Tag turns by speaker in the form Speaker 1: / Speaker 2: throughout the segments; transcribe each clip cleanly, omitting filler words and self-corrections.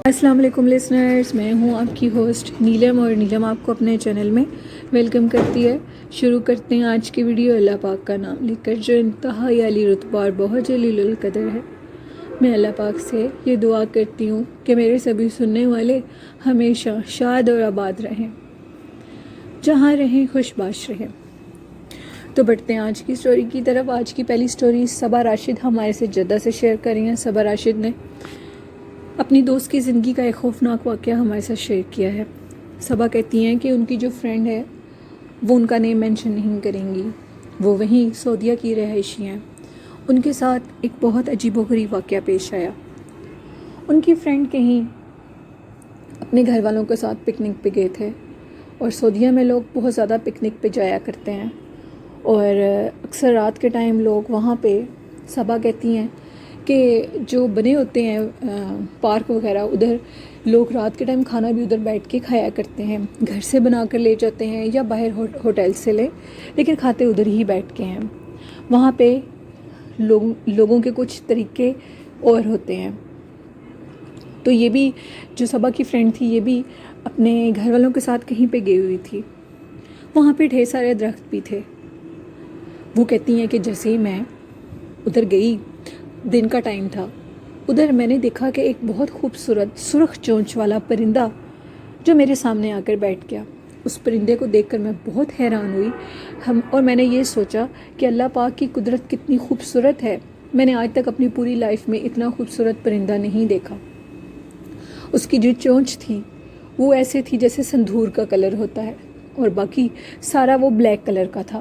Speaker 1: السلام علیکم لسنرز، میں ہوں آپ کی ہوسٹ نیلم، اور نیلم آپ کو اپنے چینل میں ویلکم کرتی ہے۔ شروع کرتے ہیں آج کی ویڈیو اللہ پاک کا نام لے کر، جو انتہائی عالی رتبہ اور بہت جلیل القدر ہے۔ میں اللہ پاک سے یہ دعا کرتی ہوں کہ میرے سبھی سننے والے ہمیشہ شاد اور آباد رہیں، جہاں رہیں خوش باش رہیں۔ تو بڑھتے ہیں آج کی سٹوری کی طرف۔ آج کی پہلی سٹوری صبا راشد ہمارے سے جدہ سے شیئر کر رہی ہیں۔ صبا راشد نے اپنی دوست کی زندگی کا ایک خوفناک واقعہ ہمارے ساتھ شیئر کیا ہے۔ صبا کہتی ہیں کہ ان کی جو فرینڈ ہے وہ ان کا نیم مینشن نہیں کریں گی، وہ وہیں سعودیہ کی رہائشی ہیں۔ ان کے ساتھ ایک بہت عجیب و غریب واقعہ پیش آیا۔ ان کی فرینڈ کہیں اپنے گھر والوں کے ساتھ پکنک پہ گئے تھے، اور سعودیہ میں لوگ بہت زیادہ پکنک پہ جایا کرتے ہیں، اور اکثر رات کے ٹائم لوگ وہاں پہ، صبا کہتی ہیں کہ جو بنے ہوتے ہیں پارک وغیرہ، ادھر لوگ رات کے ٹائم کھانا بھی ادھر بیٹھ کے کھایا کرتے ہیں۔ گھر سے بنا کر لے جاتے ہیں یا باہر ہوٹل سے لیں، لیکن کھاتے ادھر ہی بیٹھ کے ہیں۔ وہاں پہ لوگوں کے کچھ طریقے اور ہوتے ہیں۔ تو یہ بھی جو صبا کی فرینڈ تھی، یہ بھی اپنے گھر والوں کے ساتھ کہیں پہ گئی ہوئی تھی۔ وہاں پہ ڈھیر سارے درخت بھی تھے۔ وہ کہتی ہیں کہ جیسے ہی میں ادھر گئی، دن کا ٹائم تھا، ادھر میں نے دیکھا کہ ایک بہت خوبصورت سرخ چونچ والا پرندہ جو میرے سامنے آ کر بیٹھ گیا۔ اس پرندے کو دیکھ کر میں بہت حیران ہوئی، اور میں نے یہ سوچا کہ اللہ پاک کی قدرت کتنی خوبصورت ہے۔ میں نے آج تک اپنی پوری لائف میں اتنا خوبصورت پرندہ نہیں دیکھا۔ اس کی جو چونچ تھی وہ ایسے تھی جیسے سندور کا کلر ہوتا ہے، اور باقی سارا وہ بلیک کلر کا تھا۔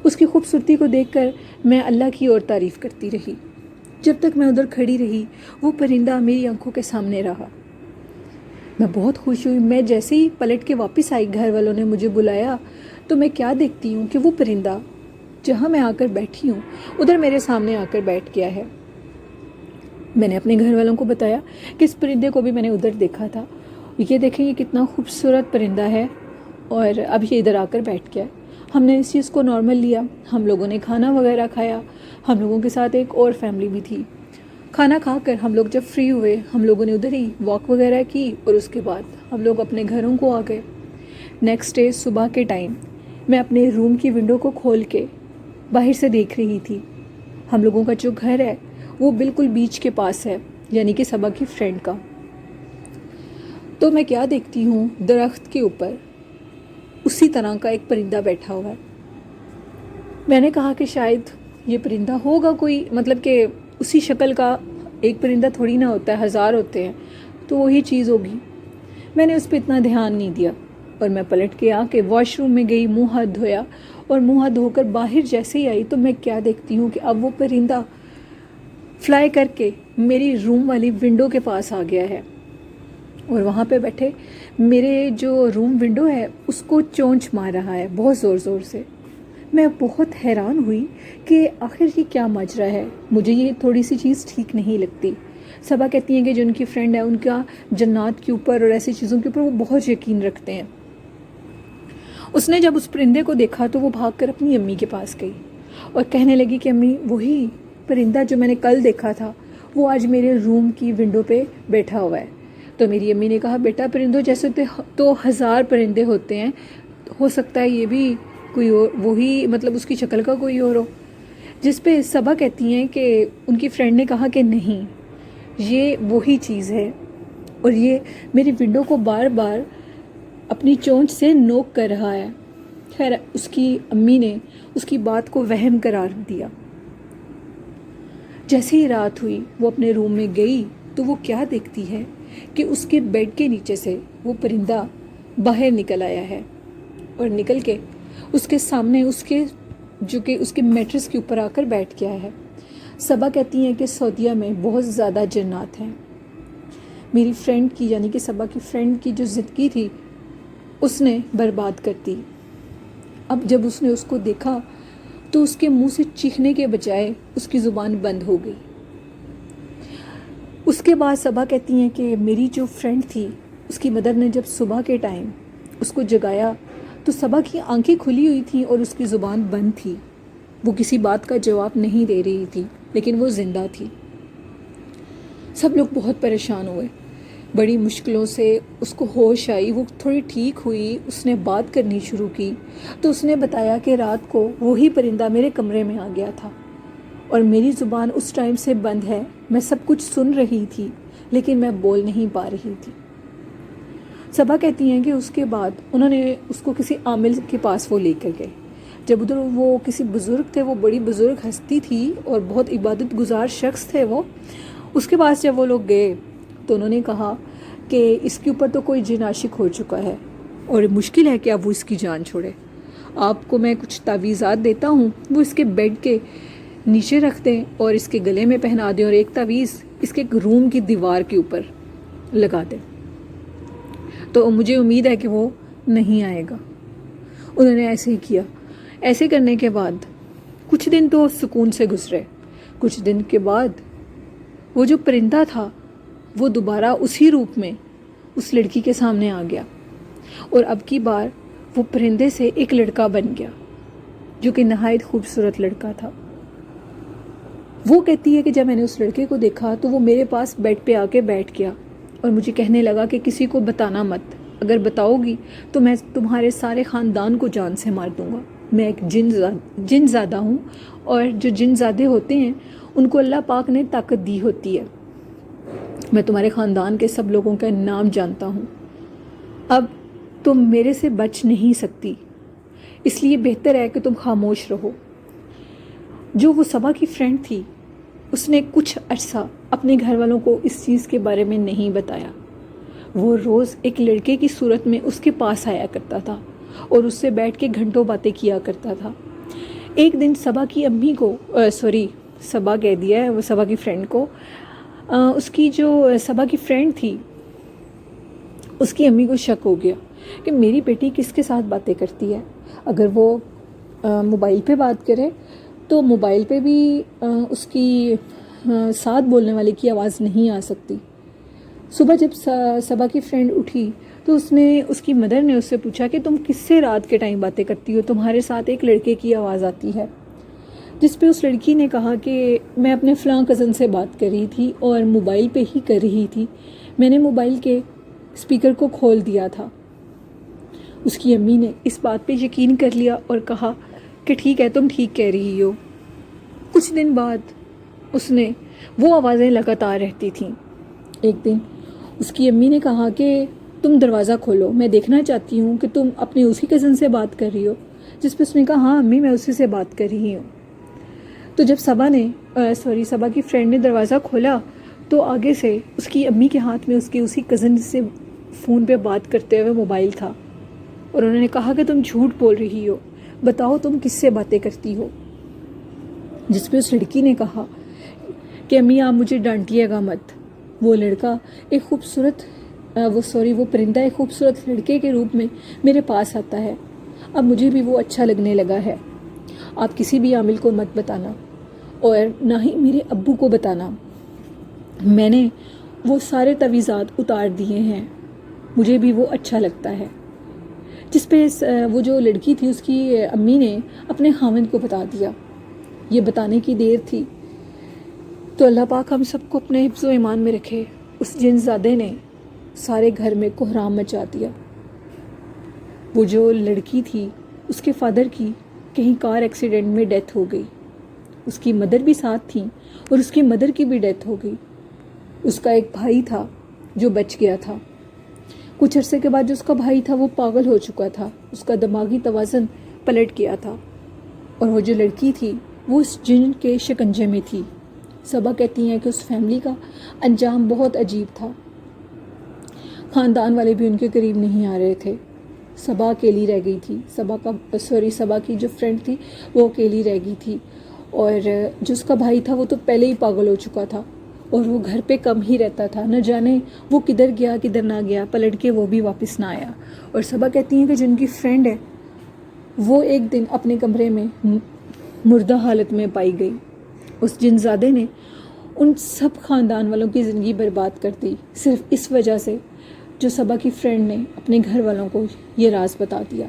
Speaker 1: اس کی خوبصورتی کو دیکھ کر میں اللہ کی اور تعریف کرتی رہی۔ جب تک میں ادھر کھڑی رہی، وہ پرندہ میری آنکھوں کے سامنے رہا۔ میں بہت خوش ہوئی۔ میں جیسے ہی پلٹ کے واپس آئی، گھر والوں نے مجھے بلایا، تو میں کیا دیکھتی ہوں کہ وہ پرندہ جہاں میں آ کر بیٹھی ہوں، ادھر میرے سامنے آ کر بیٹھ گیا ہے۔ میں نے اپنے گھر والوں کو بتایا کہ اس پرندے کو بھی میں نے ادھر دیکھا تھا، یہ دیکھیں یہ کتنا خوبصورت پرندہ ہے، اور اب یہ ادھر آ کر بیٹھ گیا ہے۔ ہم نے اس چیز کو نارمل لیا۔ ہم لوگوں نے کھانا وغیرہ کھایا۔ ہم لوگوں کے ساتھ ایک اور فیملی بھی تھی۔ کھانا کھا کر ہم لوگ جب فری ہوئے، ہم لوگوں نے ادھر ہی واک وغیرہ کی، اور اس کے بعد ہم لوگ اپنے گھروں کو آ گئے۔ نیکسٹ ڈے صبح کے ٹائم میں اپنے روم کی ونڈو کو کھول کے باہر سے دیکھ رہی تھی۔ ہم لوگوں کا جو گھر ہے وہ بالکل بیچ کے پاس ہے، یعنی کہ صبا کی فرینڈ کا۔ تو میں کیا دیکھتی ہوں، درخت کے اوپر اسی طرح کا ایک پرندہ بیٹھا ہوا ہے۔ میں نے کہا کہ شاید یہ پرندہ ہوگا کوئی، مطلب کہ اسی شکل کا ایک پرندہ تھوڑی نہ ہوتا ہے، ہزار ہوتے ہیں، تو وہی چیز ہوگی۔ میں نے اس پہ اتنا دھیان نہیں دیا، اور میں پلٹ کے آ کے واش روم میں گئی، منہ ہاتھ دھویا، اور منہ ہاتھ دھو کر باہر جیسے ہی آئی تو میں کیا دیکھتی ہوں کہ اب وہ پرندہ فلائی کر کے میری روم والی ونڈو کے پاس آ گیا ہے، اور وہاں پہ بیٹھے میرے جو روم ونڈو ہے اس کو چونچ مار رہا ہے بہت زور زور سے۔ میں بہت حیران ہوئی کہ آخر یہ کیا ماجرا ہے۔ مجھے یہ تھوڑی سی چیز ٹھیک نہیں لگتی۔ صبا کہتی ہیں کہ جو ان کی فرینڈ ہے، ان کا جنات کے اوپر اور ایسی چیزوں کے اوپر وہ بہت یقین رکھتے ہیں۔ اس نے جب اس پرندے کو دیکھا تو وہ بھاگ کر اپنی امی کے پاس گئی، اور کہنے لگی کہ امی، وہی پرندہ جو میں نے کل دیکھا تھا وہ آج میرے روم کی ونڈو پہ بیٹھا ہوا ہے۔ تو میری امی نے کہا، بیٹا پرندوں جیسے تو ہزار پرندے ہوتے ہیں، ہو سکتا ہے یہ بھی کوئی اور، وہی مطلب اس کی شکل کا کوئی اور ہو۔ جس پہ صبا کہتی ہیں کہ ان کی فرینڈ نے کہا کہ نہیں، یہ وہی چیز ہے، اور یہ میری ونڈو کو بار بار اپنی چونچ سے نوک کر رہا ہے۔ خیر، اس کی امی نے اس کی بات کو وہم قرار دیا۔ جیسے ہی رات ہوئی، وہ اپنے روم میں گئی تو وہ کیا دیکھتی ہے کہ اس کے بیڈ کے نیچے سے وہ پرندہ باہر نکل آیا ہے، اور نکل کے اس کے سامنے جو کہ اس کے میٹرس کے اوپر آ کر بیٹھ گیا ہے۔ صبا کہتی ہیں کہ سعودیہ میں بہت زیادہ جنات ہیں۔ میری فرینڈ کی، یعنی کہ صبا کی فرینڈ کی جو زندگی تھی اس نے برباد کر دی۔ اب جب اس نے اس کو دیکھا تو اس کے منہ سے چیخنے کے بجائے اس کی زبان بند ہو گئی۔ اس کے بعد صبا کہتی ہیں کہ میری جو فرینڈ تھی، اس کی مدر نے جب صبح کے ٹائم اس کو جگایا تو صبا کی آنکھیں کھلی ہوئی تھیں اور اس کی زبان بند تھی۔ وہ کسی بات کا جواب نہیں دے رہی تھی، لیکن وہ زندہ تھی۔ سب لوگ بہت پریشان ہوئے۔ بڑی مشکلوں سے اس کو ہوش آئی، وہ تھوڑی ٹھیک ہوئی، اس نے بات کرنی شروع کی تو اس نے بتایا کہ رات کو وہی پرندہ میرے کمرے میں آ گیا تھا اور میری زبان اس ٹائم سے بند ہے، میں سب کچھ سن رہی تھی لیکن میں بول نہیں پا رہی تھی۔ صبا کہتی ہیں کہ اس کے بعد انہوں نے اس کو کسی عامل کے پاس وہ لے کر گئے۔ جب ادھر وہ کسی بزرگ تھے، وہ بڑی بزرگ ہستی تھی اور بہت عبادت گزار شخص تھے وہ، اس کے پاس جب وہ لوگ گئے تو انہوں نے کہا کہ اس کے اوپر تو کوئی جن عاشق ہو چکا ہے اور مشکل ہے کہ اب وہ اس کی جان چھوڑے، آپ کو میں کچھ تعویذات دیتا ہوں، وہ اس کے بیڈ کے نیچے رکھ دیں اور اس کے گلے میں پہنا دیں اور ایک تعویذ اس کے روم کی دیوار کے اوپر لگا دیں، تو مجھے امید ہے کہ وہ نہیں آئے گا۔ انہوں نے ایسے ہی کیا۔ ایسے کرنے کے بعد کچھ دن تو سکون سے گزرے، کچھ دن کے بعد وہ جو پرندہ تھا وہ دوبارہ اسی روپ میں اس لڑکی کے سامنے آ گیا اور اب کی بار وہ پرندے سے ایک لڑکا بن گیا جو کہ نہایت خوبصورت لڑکا تھا۔ وہ کہتی ہے کہ جب میں نے اس لڑکے کو دیکھا تو وہ میرے پاس بیڈ پہ آ کے بیٹھ گیا اور مجھے کہنے لگا کہ کسی کو بتانا مت، اگر بتاؤ گی تو میں تمہارے سارے خاندان کو جان سے مار دوں گا، میں ایک جن زادہ ہوں اور جو جن زادے ہوتے ہیں ان کو اللہ پاک نے طاقت دی ہوتی ہے، میں تمہارے خاندان کے سب لوگوں کا نام جانتا ہوں، اب تم میرے سے بچ نہیں سکتی، اس لیے بہتر ہے کہ تم خاموش رہو۔ جو وہ صبا کی فرینڈ تھی اس نے کچھ عرصہ اپنے گھر والوں کو اس چیز کے بارے میں نہیں بتایا۔ وہ روز ایک لڑکے کی صورت میں اس کے پاس آیا کرتا تھا اور اس سے بیٹھ کے گھنٹوں باتیں کیا کرتا تھا۔ ایک دن صبا کی امی کو صبا کہہ دیا ہے وہ صبا کی فرینڈ کو، اس کی جو صبا کی فرینڈ تھی اس کی امی کو شک ہو گیا کہ میری بیٹی کس کے ساتھ باتیں کرتی ہے، اگر وہ موبائل پہ بات کرے تو موبائل پہ بھی اس کی ساتھ بولنے والے کی آواز نہیں آ سکتی۔ صبح جب صبا کی فرینڈ اٹھی تو اس کی مدر نے اس سے پوچھا کہ تم کس سے رات کے ٹائم باتیں کرتی ہو، تمہارے ساتھ ایک لڑکے کی آواز آتی ہے، جس پہ اس لڑکی نے کہا کہ میں اپنے فلاں کزن سے بات کر رہی تھی اور موبائل پہ ہی کر رہی تھی، میں نے موبائل کے اسپیکر کو کھول دیا تھا۔ اس کی امی نے اس بات پہ یقین کر لیا اور کہا کہ ٹھیک ہے تم ٹھیک کہہ رہی ہو۔ کچھ دن بعد وہ آوازیں لگاتار رہتی تھیں۔ ایک دن اس کی امی نے کہا کہ تم دروازہ کھولو، میں دیکھنا چاہتی ہوں کہ تم اپنے اسی کزن سے بات کر رہی ہو، جس پہ اس نے کہا ہاں امی میں اسی سے بات کر رہی ہوں۔ تو جب صبا کی فرینڈ نے دروازہ کھولا تو آگے سے اس کی امی کے ہاتھ میں اس کے اسی کزن سے فون پہ بات کرتے ہوئے موبائل تھا اور انہوں نے کہا کہ تم جھوٹ بول رہی ہو، بتاؤ تم کس سے باتیں کرتی ہو، جس پہ اس لڑکی نے کہا کہ امی آپ مجھے ڈانٹیے گا مت، وہ پرندہ ایک خوبصورت لڑکے کے روپ میں میرے پاس آتا ہے، اب مجھے بھی وہ اچھا لگنے لگا ہے، آپ کسی بھی عامل کو مت بتانا اور نہ ہی میرے ابو کو بتانا، میں نے وہ سارے تعویذات اتار دیے ہیں، مجھے بھی وہ اچھا لگتا ہے۔ جس پہ وہ جو لڑکی تھی اس کی امی نے اپنے خاوند کو بتا دیا۔ یہ بتانے کی دیر تھی تو اللہ پاک ہم سب کو اپنے حفظ و ایمان میں رکھے، اس جن زادے نے سارے گھر میں کوہرام مچا دیا۔ وہ جو لڑکی تھی اس کے فادر کی کہیں کار ایکسیڈنٹ میں ڈیتھ ہو گئی، اس کی مدر بھی ساتھ تھیں اور اس کی مدر کی بھی ڈیتھ ہو گئی۔ اس کا ایک بھائی تھا جو بچ گیا تھا، کچھ عرصے کے بعد جو اس کا بھائی تھا وہ پاگل ہو چکا تھا، اس کا دماغی توازن پلٹ گیا تھا اور وہ جو لڑکی تھی وہ اس جن کے شکنجے میں تھی۔ صبا کہتی ہیں کہ اس فیملی کا انجام بہت عجیب تھا، خاندان والے بھی ان کے قریب نہیں آ رہے تھے، صبا اکیلی رہ گئی تھی، صبا کی جو فرینڈ تھی وہ اکیلی رہ گئی تھی اور جو اس کا بھائی تھا وہ تو پہلے ہی پاگل ہو چکا تھا اور وہ گھر پہ کم ہی رہتا تھا، نہ جانے وہ کدھر گیا کدھر نہ گیا، پلٹ کے وہ بھی واپس نہ آیا۔ اور صبا کہتی ہیں کہ جن کی فرینڈ ہے وہ ایک دن اپنے کمرے میں مردہ حالت میں پائی گئی، اس جن زادے نے ان سب خاندان والوں کی زندگی برباد کر دی صرف اس وجہ سے جو صبا کی فرینڈ نے اپنے گھر والوں کو یہ راز بتا دیا۔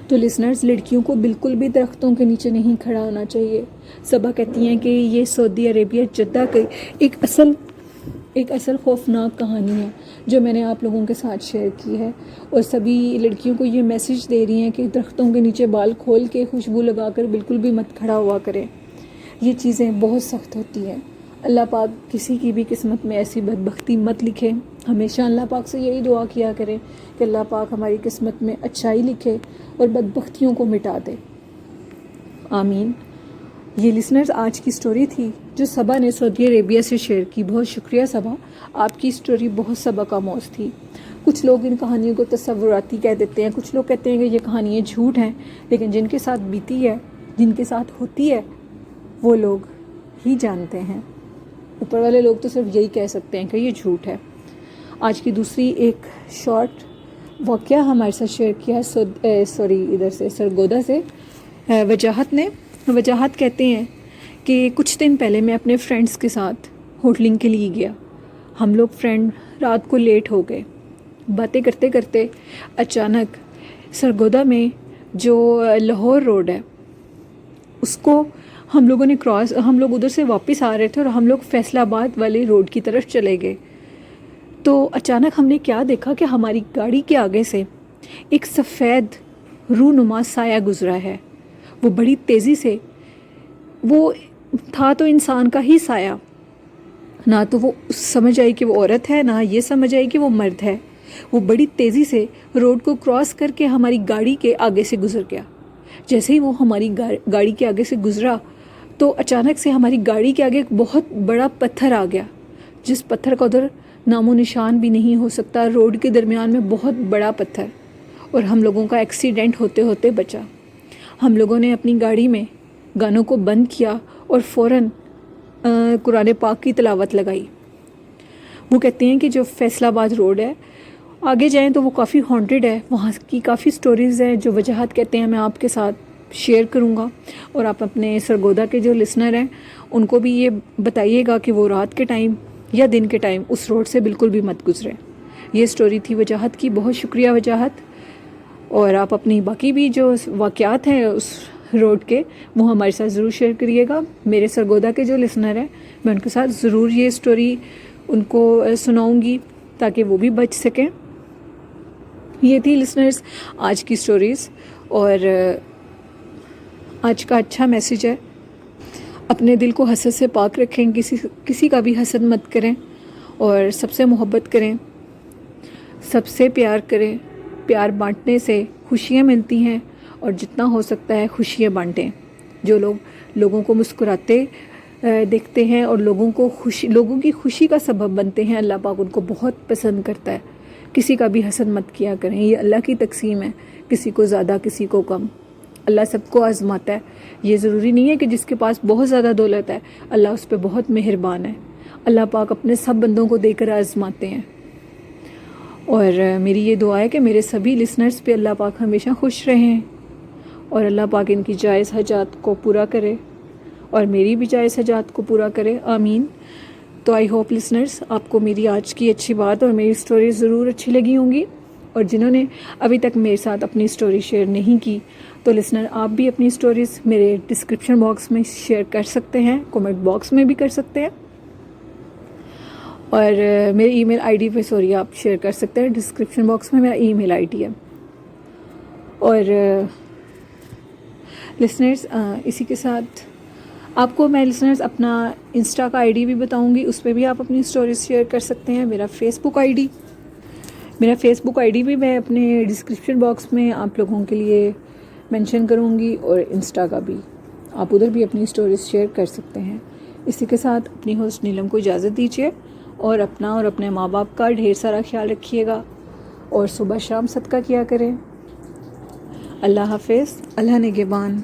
Speaker 1: تو لسنرز، لڑکیوں کو بالکل بھی درختوں کے نیچے نہیں کھڑا ہونا چاہیے۔ صبا کہتی ہیں کہ یہ سعودی عربیہ جدہ کے ایک اصل ایک اصل خوفناک کہانی ہے جو میں نے آپ لوگوں کے ساتھ شیئر کی ہے، اور سبھی لڑکیوں کو یہ میسج دے رہی ہیں کہ درختوں کے نیچے بال کھول کے خوشبو لگا کر بالکل بھی مت کھڑا ہوا کریں۔ یہ چیزیں بہت سخت ہوتی ہیں۔ اللہ پاک کسی کی بھی قسمت میں ایسی بدبختی مت لکھے۔ ہمیشہ اللہ پاک سے یہی دعا کیا کریں کہ اللہ پاک ہماری قسمت میں اچھائی لکھے اور بدبختیوں کو مٹا دے، آمین۔ یہ لسنرز آج کی سٹوری تھی جو صبا نے سعودی عربیہ سے شیئر کی۔ بہت شکریہ صبا، آپ کی سٹوری بہت سبق آموز تھی۔ کچھ لوگ ان کہانیوں کو تصوراتی کہہ دیتے ہیں، کچھ لوگ کہتے ہیں کہ یہ کہانیاں جھوٹ ہیں، لیکن جن کے ساتھ بیتی ہے، جن کے ساتھ ہوتی ہے، وہ لوگ ہی جانتے ہیں۔ اوپر والے لوگ تو صرف یہی کہہ سکتے ہیں کہ یہ جھوٹ ہے۔ آج کی دوسری ایک شارٹ واقعہ ہمارے ساتھ شیئر کیا ہے سرگودا سے وجاہت نے۔ وجاہت کہتے ہیں کہ کچھ دن پہلے میں اپنے فرینڈز کے ساتھ ہوٹلنگ کے لیے گیا۔ ہم لوگ فرینڈ رات کو لیٹ ہو گئے۔ باتیں کرتے کرتے اچانک سرگودا میں جو لاہور روڈ ہے اس کو ہم لوگ ادھر سے واپس آ رہے تھے اور ہم لوگ فیصل آباد والے روڈ کی طرف چلے گئے۔ تو اچانک ہم نے کیا دیکھا کہ ہماری گاڑی کے آگے سے ایک سفید رونما سایہ گزرا ہے۔ وہ بڑی تیزی سے، وہ تھا تو انسان کا ہی سایہ، نہ تو وہ سمجھ آئی کہ وہ عورت ہے، نہ یہ سمجھ آئی کہ وہ مرد ہے۔ وہ بڑی تیزی سے روڈ کو کراس کر کے ہماری گاڑی کے آگے سے گزر گیا۔ جیسے ہی وہ ہماری گاڑی کے آگے سے گزرا تو اچانک سے ہماری گاڑی کے آگے ایک بہت بڑا پتھر آ گیا، جس پتھر کا ادھر نام و نشان بھی نہیں ہو سکتا۔ روڈ کے درمیان میں بہت بڑا پتھر، اور ہم لوگوں کا ایکسیڈنٹ ہوتے ہوتے بچا۔ ہم لوگوں نے اپنی گاڑی میں گانوں کو بند کیا اور فوراً قرآن پاک کی تلاوت لگائی۔ وہ کہتے ہیں کہ جو فیصل آباد روڈ ہے، آگے جائیں تو وہ کافی ہانٹڈ ہے، وہاں کی کافی سٹوریز ہیں جو وجاہت کہتے ہیں میں آپ کے ساتھ شیئر کروں گا، اور آپ اپنے سرگودا کے جو لسنر ہیں ان کو بھی یہ بتائیے گا کہ وہ رات کے ٹائم یا دن کے ٹائم اس روڈ سے بالکل بھی مت گزریں۔ یہ سٹوری تھی وجاہت کی، بہت شکریہ وجاہت۔ اور آپ اپنی باقی بھی جو واقعات ہیں اس روڈ کے وہ ہمارے ساتھ ضرور شیئر کریے گا۔ میرے سرگودا کے جو لسنر ہیں میں ان کے ساتھ ضرور یہ سٹوری ان کو سناؤں گی تاکہ وہ بھی بچ سکیں۔ یہ تھی لسنرز آج کی سٹوریز، اور آج کا اچھا میسیج ہے، اپنے دل کو حسد سے پاک رکھیں، کسی کا بھی حسد مت کریں، اور سب سے محبت کریں، سب سے پیار کریں۔ پیار بانٹنے سے خوشیاں ملتی ہیں، اور جتنا ہو سکتا ہے خوشیاں بانٹیں۔ جو لوگوں کو مسکراتے دیکھتے ہیں اور لوگوں کی خوشی کا سبب بنتے ہیں، اللہ پاک ان کو بہت پسند کرتا ہے۔ کسی کا بھی حسد مت کیا کریں، یہ اللہ کی تقسیم ہے، کسی کو زیادہ کسی کو کم۔ اللہ سب کو آزماتا ہے، یہ ضروری نہیں ہے کہ جس کے پاس بہت زیادہ دولت ہے اللہ اس پہ بہت مہربان ہے۔ اللہ پاک اپنے سب بندوں کو دے کر آزماتے ہیں۔ اور میری یہ دعا ہے کہ میرے سبھی لسنرز پہ اللہ پاک ہمیشہ خوش رہیں، اور اللہ پاک ان کی جائز حاجات کو پورا کرے، اور میری بھی جائز حاجات کو پورا کرے، آمین۔ تو آئی ہوپ لسنرز آپ کو میری آج کی اچھی بات اور میری سٹوری ضرور اچھی لگی ہوں گی، اور جنہوں نے ابھی تک میرے ساتھ اپنی سٹوری شیئر نہیں کی تو لسنر آپ بھی اپنی سٹوریز میرے ڈسکرپشن باکس میں شیئر کر سکتے ہیں، کومنٹ باکس میں بھی کر سکتے ہیں، اور میرے ای میل آئی ڈی پہ آپ شیئر کر سکتے ہیں، ڈسکرپشن باکس میں میرا ای میل آئی ڈی ہے۔ اور لسنرز اسی کے ساتھ آپ کو میں لسنرز اپنا انسٹا کا آئی ڈی بھی بتاؤں گی، اس پہ بھی آپ اپنی سٹوریز شیئر کر سکتے ہیں۔ میرا فیس بک آئی ڈی بھی میں اپنے ڈسکرپشن باکس میں آپ لوگوں کے لیے مینشن کروں گی، اور انسٹا کا بھی، آپ ادھر بھی اپنی سٹوریز شیئر کر سکتے ہیں۔ اسی کے ساتھ اپنی ہوسٹ نیلم کو اجازت دیجیے، اور اپنا اور اپنے ماں باپ کا ڈھیر سارا خیال رکھیے گا، اور صبح شام صدقہ کیا کریں۔ اللہ حافظ، اللہ نگہبان۔